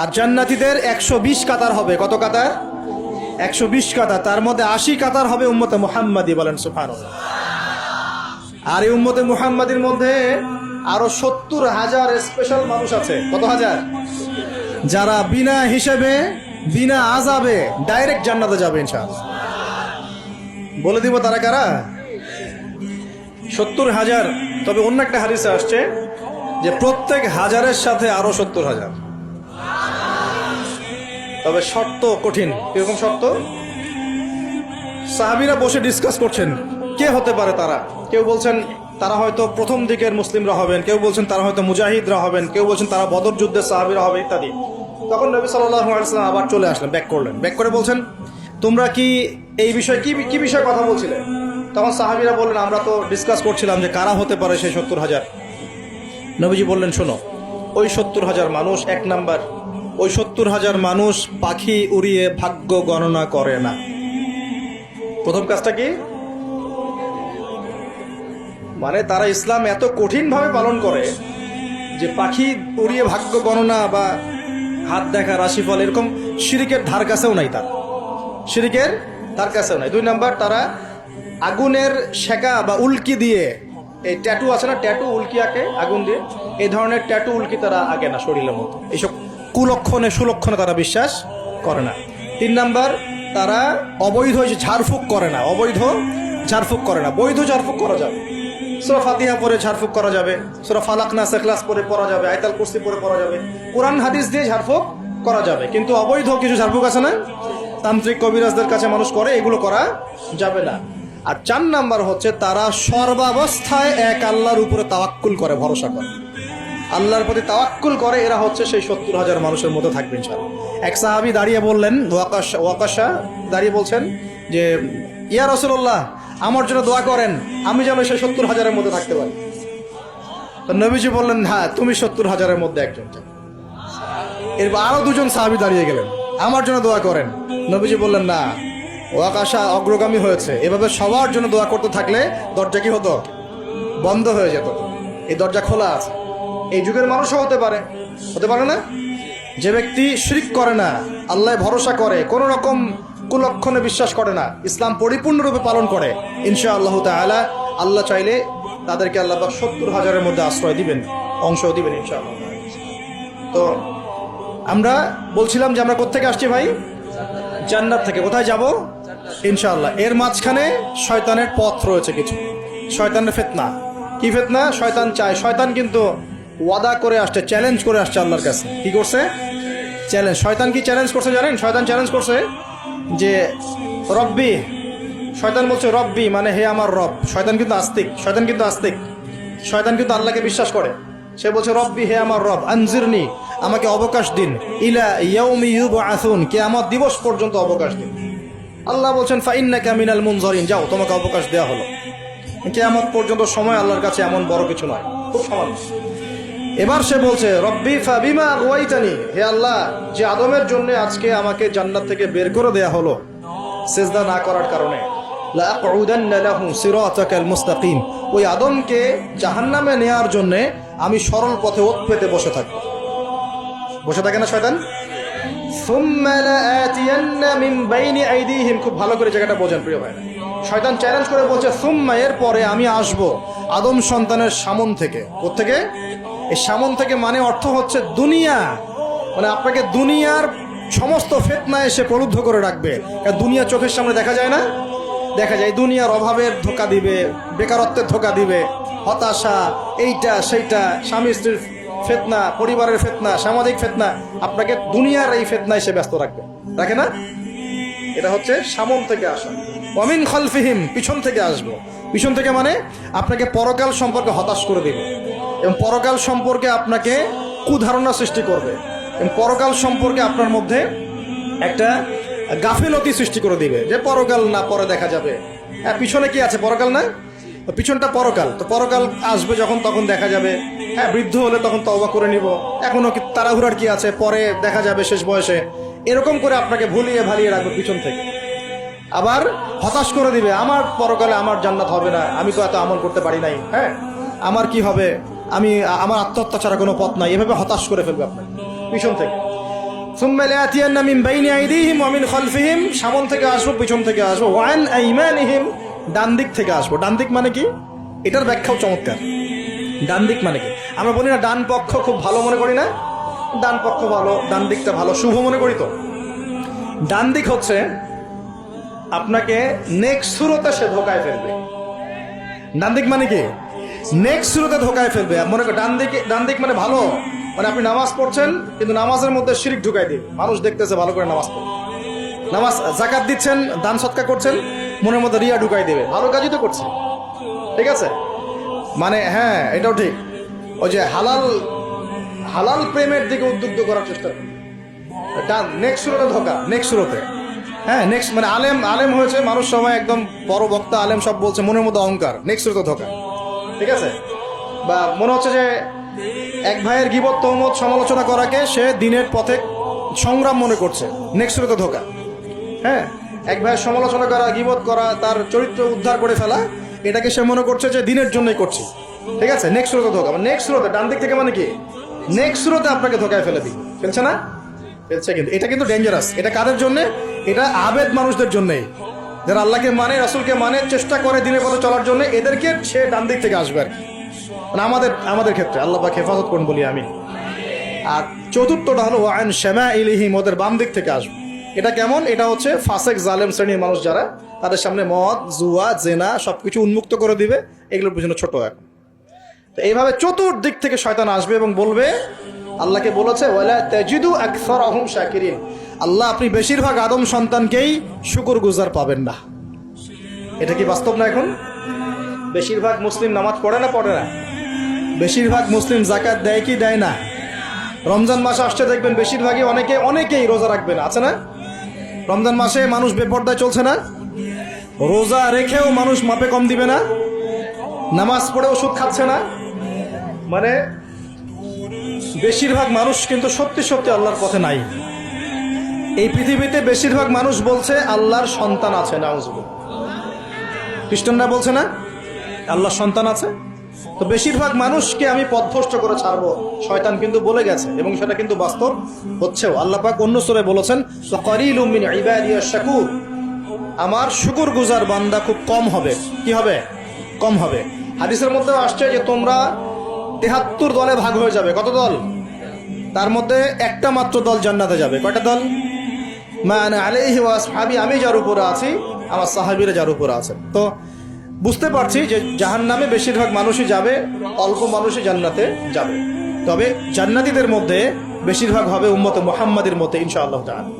আর জান্নাতীদের 120 কাতার হবে। কত কাতার? 120 কাতার। তার মধ্যে 80 কাতার হবে উম্মতে মুহাম্মাদি, বলেন সুবহানাল্লাহ। আর এই উম্মতে মুহাম্মাদির মধ্যে আরো 70,000 স্পেশাল মানুষ আছে। কত হাজার? যারা বিনা হিসেবে বিনা আযাবে ডাইরেক্ট জান্নাতে যাবে ইনশাআল্লাহ। বলে দিব তারা কারা? 70,000। তবে অন্য একটা হাদিসে আসছে যে প্রত্যেক হাজারের সাথে আরো 70,000। তবে শর্ত কঠিন। কিরকম শর্ত? সাহাবীরা বসে ডিসকাস করছেন কে হতে পারে তারা। কেউ বলছেন তারা হয়তো প্রথম দিকের মুসলিমরা হবেন, কেউ বলছেন তারা হয়তো মুজাহিদরা হবেন, কেউ বলছেন তারা বদর যুদ্ধের সাহাবীরা হবে ইত্যাদি। তখন নবী সাল্লাল্লাহু আলাইহি ওয়াসাল্লাম আবার চলে আসলেন, ব্যাক করলেন। ব্যাক করে বলছেন তোমরা কি এই বিষয়ে কি বিষয়ে কথা বলছিলে? তখন সাহাবীরা বললেন আমরা তো ডিসকাস করছিলাম যে কারা হতে পারে সেই 70,000। নবীজি বললেন শোনো, ওই 70,000 মানুষ, এক নাম্বার, ওই 70,000 মানুষ পাখি উড়িয়ে ভাগ্য গণনা করে না। প্রথম কাজটা কি? মানে তারা ইসলাম এত কঠিন ভাবে পালন করে যে পাখি উড়িয়ে ভাগ্য গণনা বা হাত দেখা, রাশিফল, এরকম শিরিকের ধার কাছেও নাই। তার শিরিকের ধার কাছেও নাই। দুই নাম্বার, তারা আগুনের শেকা বা উল্কি দিয়ে, এই ট্যাটু আছে না, ট্যাটু উল্কি আঁকে আগুন দিয়ে, এই ধরনের ট্যাটু উল্কি তারা আঁকে না শরীরের মতো। এইসব কুলক্ষণে সুলক্ষণে তারা বিশ্বাস করে না। তিন নাম্বার, তারা অবৈধ ঝাড়ফুঁক করে না। অবৈধ ঝাড়ফুঁক করে না। বৈধ ঝাড়ফুঁক করা যাবে, সূরা ফাতিহা পড়ে ঝাড়ফুঁক করা যাবে, সূরা ফালাক নাস ইখলাস পড়ে পড়া যাবে, আয়াতুল কুরসি পড়ে পড়া যাবে, কোরআন হাদিস দিয়ে ঝাড়ফুঁক করা যাবে। কিন্তু অবৈধ কিছু ঝাড়ফুঁক আছে না, তান্ত্রিক কবিরাজদের কাছে মানুষ করে, এগুলো করা যাবে না। আর 4 নাম্বার হচ্ছে তারা সর্বাবস্থায় এক আল্লাহর উপরে তাওয়াক্কুল করে, ভরসা করে, আল্লাহর প্রতি তাওয়াক্কুল করে। এরা হচ্ছে সেই 70,000 মানুষের মধ্যে থাকবে ইনশাআল্লাহ। এক সাহাবী দাঁড়িয়ে বললেন, ওয়াকাশা দাঁড়িয়ে বলছেন যে ইয়া রাসূলুল্লাহ, আমার জন্য দোয়া করেন, আমি যেন সেই 70,000-এর মধ্যে থাকতে পারি। তো নবীজি বললেন হ্যাঁ, তুমি 70,000-এর মধ্যে একজন। এরপর আরো 2জন সাহাবী দাঁড়িয়ে গেলেন, আমার জন্য দোয়া করেন। নবীজি বললেন না, ওয়াকাশা অগ্রগামী হয়েছে। এভাবে সবার জন্য দোয়া করতে থাকলে দরজা কি হতো? বন্ধ হয়ে যেত। এই দরজা খোলা আছে। এই যুগের মানুষও হতে পারে না? যে ব্যক্তি শিরক করে না, আল্লাহ ভরসা করে, কোন রকম কুলক্ষণে বিশ্বাস করে না, ইসলাম পরিপূর্ণরূপে পালন করে, ইনশাআল্লাহ তাআলা আল্লাহ চাইলে তাদেরকে আল্লাহ পাক 70,000-এর মধ্যে আশ্রয় দিবেন, অংশ দিবেন ইনশাআল্লাহ। তো আমরা বলছিলাম যে আমরা কোত্থেকে আসছি ভাই? জান্নাত থেকে। কোথায় যাব? ইনশাআল্লাহ। এর মাঝখানে শয়তানের পথ রয়েছে কিছু, শয়তানের ফিতনা। কি ফিতনা? শয়তান চায়, শয়তান কিন্তু ওয়াদা করে আসছে, চ্যালেঞ্জ করে আসছে আল্লাহর কাছে। কি করছে? চ্যালেঞ্জ। শয়তান কি চ্যালেঞ্জ করছে জানেন? শয়তান চ্যালেঞ্জ করছে যে রব্বি, শয়তান বলছে রব্বি মানে হে আমার রব। শয়তান কিন্তু আস্তিক, শয়তান কিন্তু আল্লাহকে বিশ্বাস করে। সে বলছে রব্বি, হে আমার রব, আনজিরনি, আমাকে অবকাশ দিন, ইলা ইয়াউমি ইউবআসুন, কিয়ামত দিবস পর্যন্ত অবকাশ দিন। আল্লাহ বলছেন ফাইন্নাকা মিনাল মুনজারিন, যাও, তোমাকে অবকাশ দেওয়া হলো। কিয়ামত পর্যন্ত সময় আল্লাহর কাছে এমন বড় কিছু নয়, খুব সামান্য। এবার সে বলছে রব্বি ফাবিমা আগওয়াইতানি, হে আল্লাহ, যে আদমের জন্য আজকে আমাকে জান্নাত থেকে বের করে দেয়া হলো সিজদা না করার কারণে, লা আকুদান্না লাহু সিরাতাকাল মুস্তাকিম, ওই আদমকে জাহান্নামে নেয়ার জন্য আমি সরল পথে ওত পেতে বসে থাকবো। বসে থাকে না শয়তান? সুম্মা লাআতিয়ান্না মিন বাইনি আইদিহিম, খুব ভালো করে জায়গাটা বোঝেন প্রিয় ভাই। শয়তান চ্যালেঞ্জ করে বলছে সুম্মা, এর পরে আমি আসব আদম সন্তানের সামন থেকে। কোত্থেকে? এই সামন থেকে মানে অর্থ হচ্ছে দুনিয়া, মানে আপনাকে দুনিয়ার সমস্ত ফিতনা এসে প্রলুব্ধ করে রাখবে। দুনিয়া চোখের সামনে দেখা যায় না? দেখা যায়। দুনিয়ার অভাবের ধোকা দিবে, বেকারত্বের ধোকা দিবে, হতাশা, এইটা সেইটা, স্বামী স্ত্রীর ফিতনা, পরিবারের ফিতনা, সামাজিক ফিতনা, আপনাকে দুনিয়ার এই ফিতনা এসে ব্যস্ত রাখবে, রাখে না? এটা হচ্ছে সামন থেকে আসা। ওয়ামিন খালফিহিম, পিছন থেকে আসবো। পিছন থেকে মানে আপনাকে পরকাল সম্পর্কে হতাশ করে দিবে, এবং পরকাল সম্পর্কে আপনাকে কুধারণা সৃষ্টি করবে, এবং পরকাল সম্পর্কে আপনার মধ্যে একটা গাফিলতি সৃষ্টি করে দিবে যে পরকাল না, পরে দেখা যাবে। হ্যাঁ, পিছনে কি আছে? পরকাল না? পিছনটা পরকাল। তো পরকাল আসবে যখন, তখন দেখা যাবে। হ্যাঁ, বৃদ্ধ হলে তখন তওবা করে নিব, এখনো কি তাড়াহুড়ার কি আছে, পরে দেখা যাবে শেষ বয়সে। এরকম করে আপনাকে ভুলিয়ে ভালিয়ে রাখবে পিছন থেকে। আবার হতাশ করে দিবে, আমার পরকালে আমার জান্নাত হবে না, আমি তো এত আমল করতে পারি নাই, হ্যাঁ, আমার কি হবে, আমার আত্মহত্যা ছাড়া কোনো পথ নাই, এভাবে হতাশ করে ফেলবে আপনাকে পিছন থেকে। সুম্মা লায়াতিয়ান্না মিন বাইনি আইদিহিম ওয়া মিন খালফিহিম, সামন থেকে আসবো, পিছন থেকে আসবো, ওয়া আন আইমানিহিম, ডান দিক থেকে আসবো। ডান দিক মানে কি? এটার ব্যাখ্যাও চমৎকার। ডান দিক মানে কি? আমরা বলি না ডান পক্ষ খুব ভালো মনে করি না? ডান পক্ষ ভালো, ডান দিকটা ভালো, শুভ মনে করি তো। ডান দিক হচ্ছে আপনাকে নেক্সট সুরতে সে ধোকায় ফেলবে। ডান দিক মানে কি? নেক্সট সুরতে ধোকায় ফেলবে। মনে করেন ডান দিক মানে ভালো, মানে আপনি নামাজ পড়ছেন কিন্তু নামাজের মধ্যে শিরক ঢুকাই দিবে। মানুষ দেখতেছে ভালো করে নামাজ পড়ে, নামাজ যাকাত দিচ্ছেন, দান সৎকা করছেন, মনের মধ্যে রিয়া ঢুকাই দেবে। ভালো কাজই তো করছে, ঠিক আছে? মানে হ্যাঁ, এটাও ঠিক। ওই যে হালাল প্রেমের দিকে উদ্বুদ্ধ করার চেষ্টা করে। নেক্সট সুরতে ধোকা, নেক্সট সুরতে। হ্যাঁ, নেক্সট মানে আলেম হয়েছে মানুষ, সবাই একদম বড় বক্তা আলেম সব বলছে, মনের মধ্যে অহংকার, নেক্সট সুরতে ধোকা, ঠিক আছে? বা মনে হচ্ছে যে এক ভাইয়ের গীবত তহমত সমালোচনা করাকে সে দিনের পথে সংগ্রাম মনে করছে, নেক্সট সুরতে ধোকা। হ্যাঁ, এক ভাইয়ের সমালোচনা করা, গীবত করা, তার চরিত্র উদ্ধার করে ফেলা, এটাকে সে মনে করছে যে দিনের জন্যই করছে, ঠিক আছে? নেক্সট সুরতে ধোকা, মানে নেক্সট সুরতে, ডান দিক থেকে মানে কি? নেক্সট সুরতে আপনাকে ধোকায় ফেলে দিই, ফেলছে না? ফেলছে। কিন্তু এটা কিন্তু ডেঞ্জারাস। এটা কাদের জন্য? এটা আবেদ মানুষদের জন্যই, যারা আল্লাহকে মানে, রাসূলকে মানে, চেষ্টা করে দিনের পথে চলার জন্য, এদেরকে সে ডান দিক থেকে আসবে আর কি। মানে আমাদের ক্ষেত্রে আল্লাহ পাক হেফাজত করুন বলি আমি। আর চতুর্থটা হলো ওয়ান শামাইলিহিম, ওদের বাম দিক থেকে আসবে। এটা কেমন? এটা হচ্ছে ফাসেক জালেম শ্রেণীর মানুষ যারা, তাদের সামনে মদ, জুয়া, জেনা সবকিছু উন্মুক্ত করে দিবে, এগুলোর পিছনে ছোট এখন। তো এইভাবে চতুর্দিক থেকে শয়তান আসবে এবং বলবে, আল্লাহকে বলেছে ওয়ালা তাজিদু আকসারহুম শাকিরিন, আল্লাহ আপনি বেশিরভাগ আদম সন্তানকেই শুকরগুজার পাবেন না। এটা কি বাস্তব না? এখন বেশিরভাগ মুসলিম নামাজ পড়ে না? পড়ে না? বেশিরভাগ মুসলিম যাকাত দেয় কি দেয় না? রমজান মাস আসছে দেখবেন বেশিরভাগই অনেকেই রোজা রাখবে না, আছে না? রমজান মাসে মানুষ বেপরদায় চলছে না? রোজা রেখেও মানুষ মাপে কম দিবে না? নামাজ পড়েও সুদ খাচ্ছে না? মানে বেশিরভাগ মানুষ কিন্তু সত্যি সত্যি আল্লাহর পথে নাই। এই পৃথিবীতে বেশিরভাগ মানুষ বলছে আল্লাহর সন্তান আছে, নাউজুবিল্লাহ। খ্রিস্টানরা বলছে না আল্লাহর সন্তান আছে? তো বেশিরভাগ মানুষকে আমি পথভ্রষ্ট করে ছাড়বো, শয়তান কিন্তু বলে গেছে, এবং সেটা কিন্তু বাস্তব হচ্ছেও। আল্লাহ পাক অন্য সূরায় বলেছেন, ফাকারিলুম মিন ইবাদিয়াশ শাকুর, আমার শুকরগুজার বান্দা খুব কম হবে। কি হবে? কম হবে। হাদিসের মধ্যেও আসছে যে তোমরা ৭৩ দলে ভাগ হয়ে যাবে। কত দল? তার মধ্যে একটা মাত্র দল জান্নাতে যাবে। কয়টা দল? মা আনা আলাইহি ওয়া আসহাবি, আমি যার উপরে আছি, আমার সাহাবীরা যার উপরে আছেন। তো বুঝতে পারছি যে জাহান্নামে বেশিরভাগ মানুষই যাবে, অল্প মানুষই জান্নাতে যাবে। তবে জান্নাতীদের মধ্যে বেশিরভাগ হবে উম্মতে মুহাম্মাদের মধ্যে ইনশাআল্লাহ তাআলা।